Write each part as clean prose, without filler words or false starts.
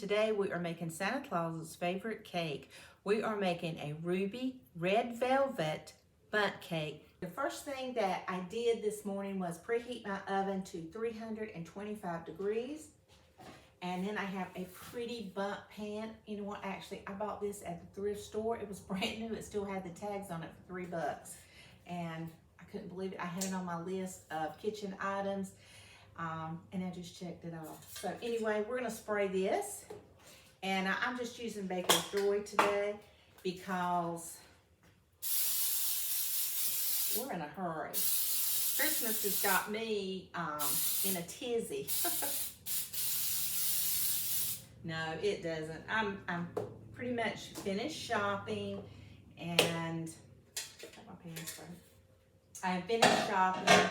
Today we are making Santa Claus's favorite cake. We are making a ruby red velvet bundt cake. The first thing that I did this morning was preheat my oven to 325 degrees. And then I have a pretty bundt pan. You know what, actually I bought this at the thrift store. It was brand new, it still had the tags on it for $3. And I couldn't believe it. I had it on my list of kitchen items. And I just checked it off. So anyway, we're gonna spray this. And I'm just using Baker's Joy today because we're in a hurry. Christmas has got me in a tizzy. No, it doesn't. I'm pretty much finished shopping and I am finished shopping.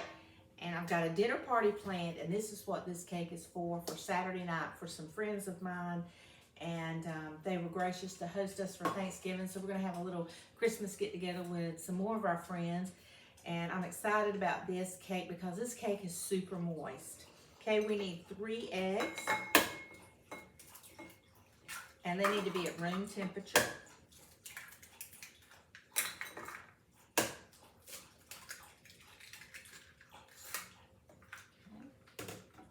And I've got a dinner party planned, and this is what this cake is for Saturday night for some friends of mine. And they were gracious to host us for Thanksgiving, so we're gonna have a little Christmas get together with some more of our friends. And I'm excited about this cake because this cake is super moist. Okay, we need 3 eggs, and they need to be at room temperature.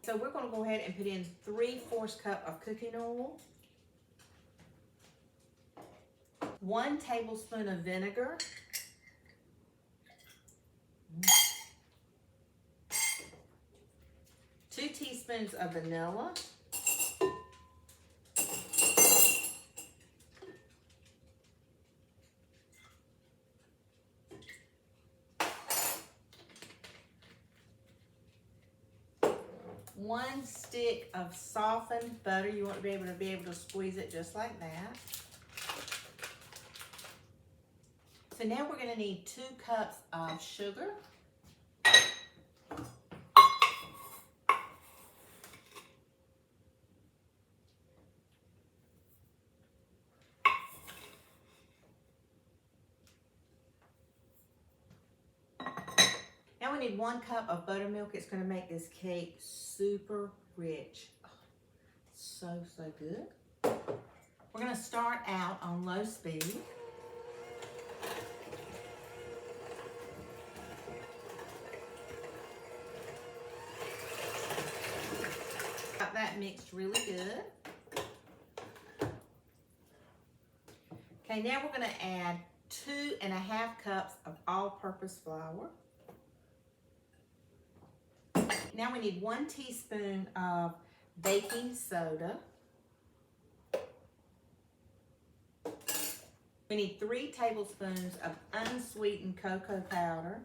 So we're going to go ahead and put in 3/4 cup of cooking oil, 1 tablespoon of vinegar, 2 teaspoons of vanilla, 1 stick of softened butter. You want to be able to squeeze it just like that. So now we're going to need 2 cups of sugar. Now we need 1 cup of buttermilk. It's going to make this cake super rich. Oh, so good. We're going to start out on low speed. Got that mixed really good. Okay, now we're going to add 2½ cups of all-purpose flour. Now we need 1 teaspoon of baking soda. We need 3 tablespoons of unsweetened cocoa powder.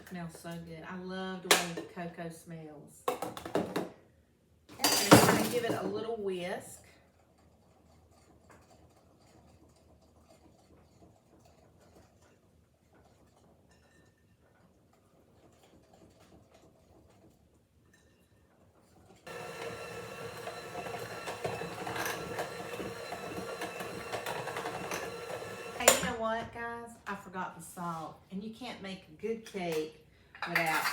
Smells so good. I love the way the cocoa smells. And I'm going to give it a little whisk. Hey, you know what, guys? I forgot the salt. And you can't make a good cake without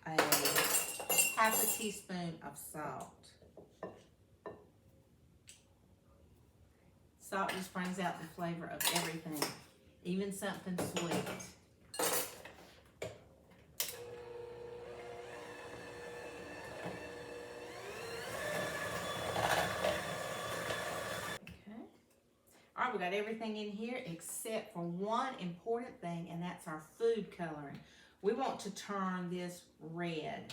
a ½ a teaspoon of salt. Salt just brings out the flavor of everything, even something sweet. Okay. All right, we got everything in here except for one important thing, and that's our food coloring. We want to turn this red.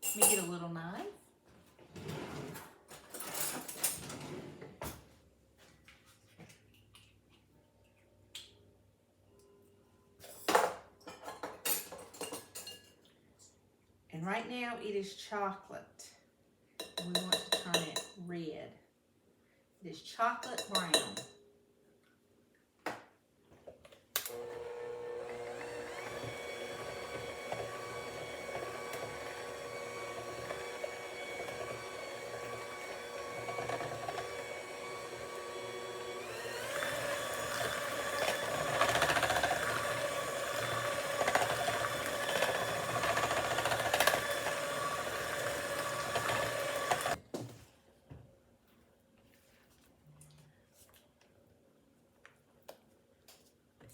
Let me get a little knife. And right now it is chocolate. We want to turn it red. It is chocolate brown.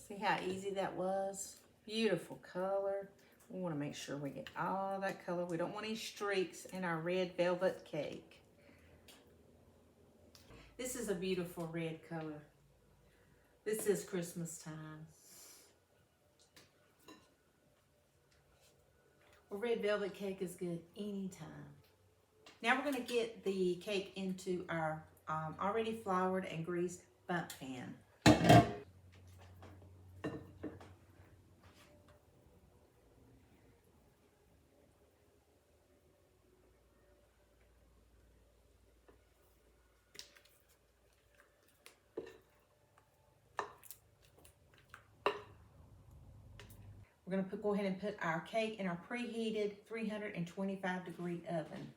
See how easy that was? Beautiful color. We want to make sure we get all that color. We don't want any streaks in our red velvet cake. This is a beautiful red color. This is Christmas time. Well, red velvet cake is good anytime. Now we're going to get the cake into our already floured and greased Bundt pan. We're going to go ahead and put our cake in our preheated 325-degree oven.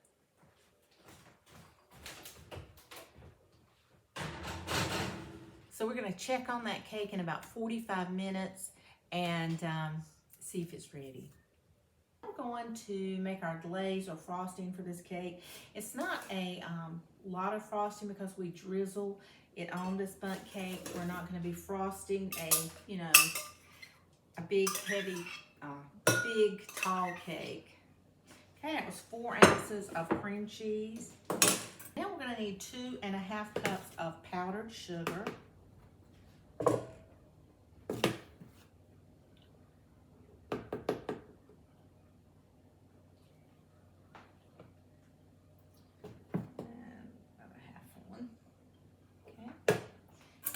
So we're going to check on that cake in about 45 minutes and see if it's ready. We're going to make our glaze or frosting for this cake. It's not a lot of frosting because we drizzle it on this Bundt cake. We're not going to be frosting a big, heavy, big, tall cake. Okay, that was 4 ounces of cream cheese. Now we're going to need 2½ cups of powdered sugar.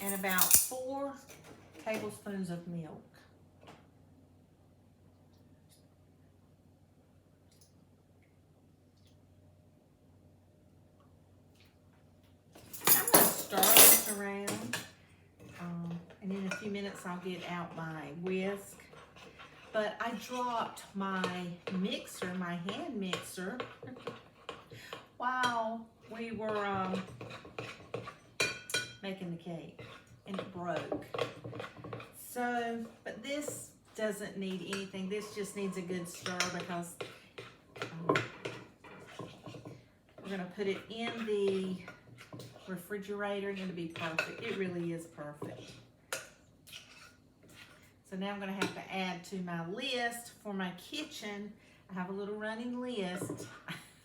And about 4 tablespoons of milk. I'm going to stir this around, and in a few minutes I'll get out my whisk. But I dropped my mixer, my hand mixer, while we were making the cake, and it broke. So, but this doesn't need anything. This just needs a good stir because we're gonna put it in the refrigerator and it'll be perfect. It really is perfect. So now I'm gonna have to add to my list for my kitchen. I have a little running list.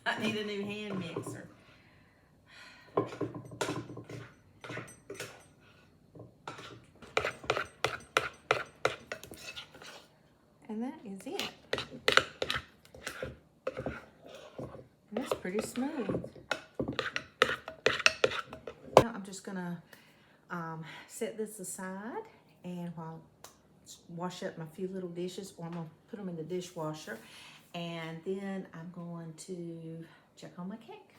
I need a new hand mixer. And that is it. And that's pretty smooth. Now I'm just gonna set this aside and while wash up my few little dishes, or I'm gonna put them in the dishwasher, and then I'm going to check on my cake.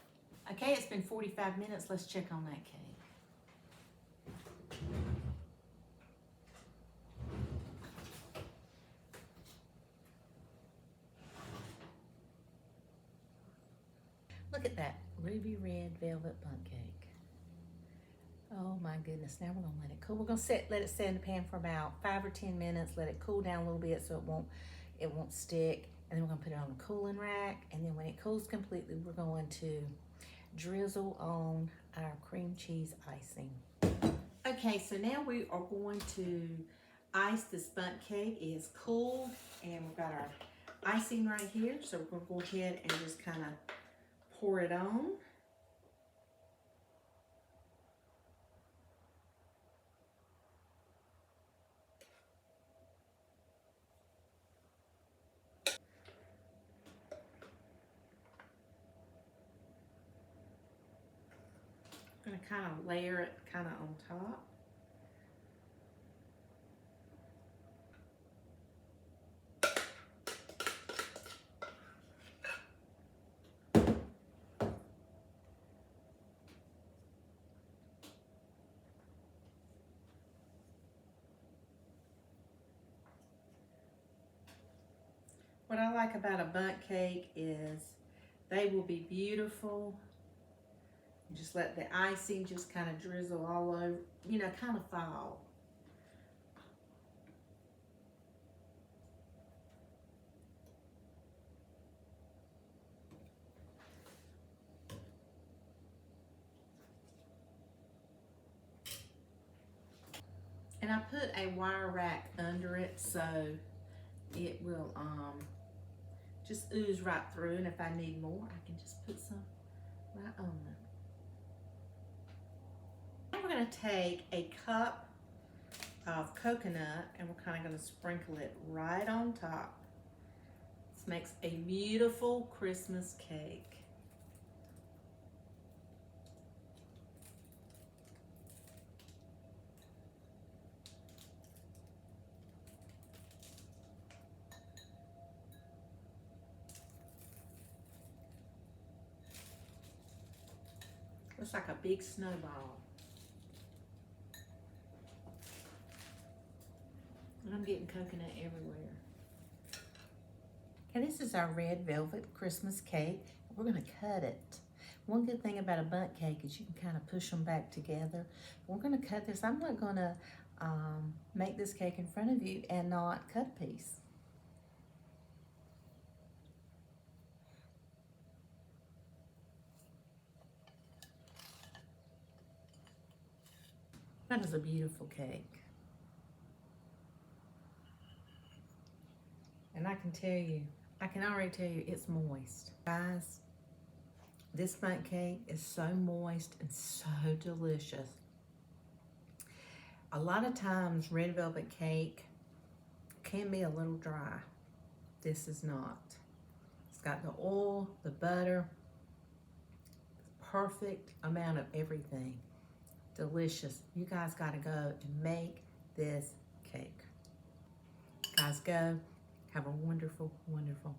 Okay, it's been 45 minutes. Let's check on that cake. Look at that ruby red velvet Bundt cake. Oh my goodness, now we're gonna let it cool. We're gonna let it sit in the pan for about 5 or 10 minutes, let it cool down a little bit so it won't stick. And then we're gonna put it on the cooling rack. And then when it cools completely, we're going to drizzle on our cream cheese icing. Okay, so now we are going to ice this Bundt cake. It is cooled and we've got our icing right here. So we're gonna go ahead and just kind of pour it on. I'm going to kind of layer it kind of on top. What I like about a Bundt cake is they will be beautiful. Just let the icing just kind of drizzle all over, you know, kind of fall. And And I put a wire rack under it so it will just ooze right through, and if I need more, I can just put some right on them. Now we're going to take a cup of coconut and we're kind of going to sprinkle it right on top. This makes a beautiful Christmas cake. Looks like a big snowball. And I'm getting coconut everywhere. Okay, this is our red velvet Christmas cake. We're gonna cut it. One good thing about a bundt cake is you can kind of push them back together. We're gonna cut this. I'm not gonna make this cake in front of you and not cut a piece. That is a beautiful cake. And I can already tell you it's moist. Guys, this bundt cake is so moist and so delicious. A lot of times red velvet cake can be a little dry. This is not. It's got the oil, the butter, perfect amount of everything. Delicious. You guys got to go and make this cake. Guys, go. Have a wonderful, wonderful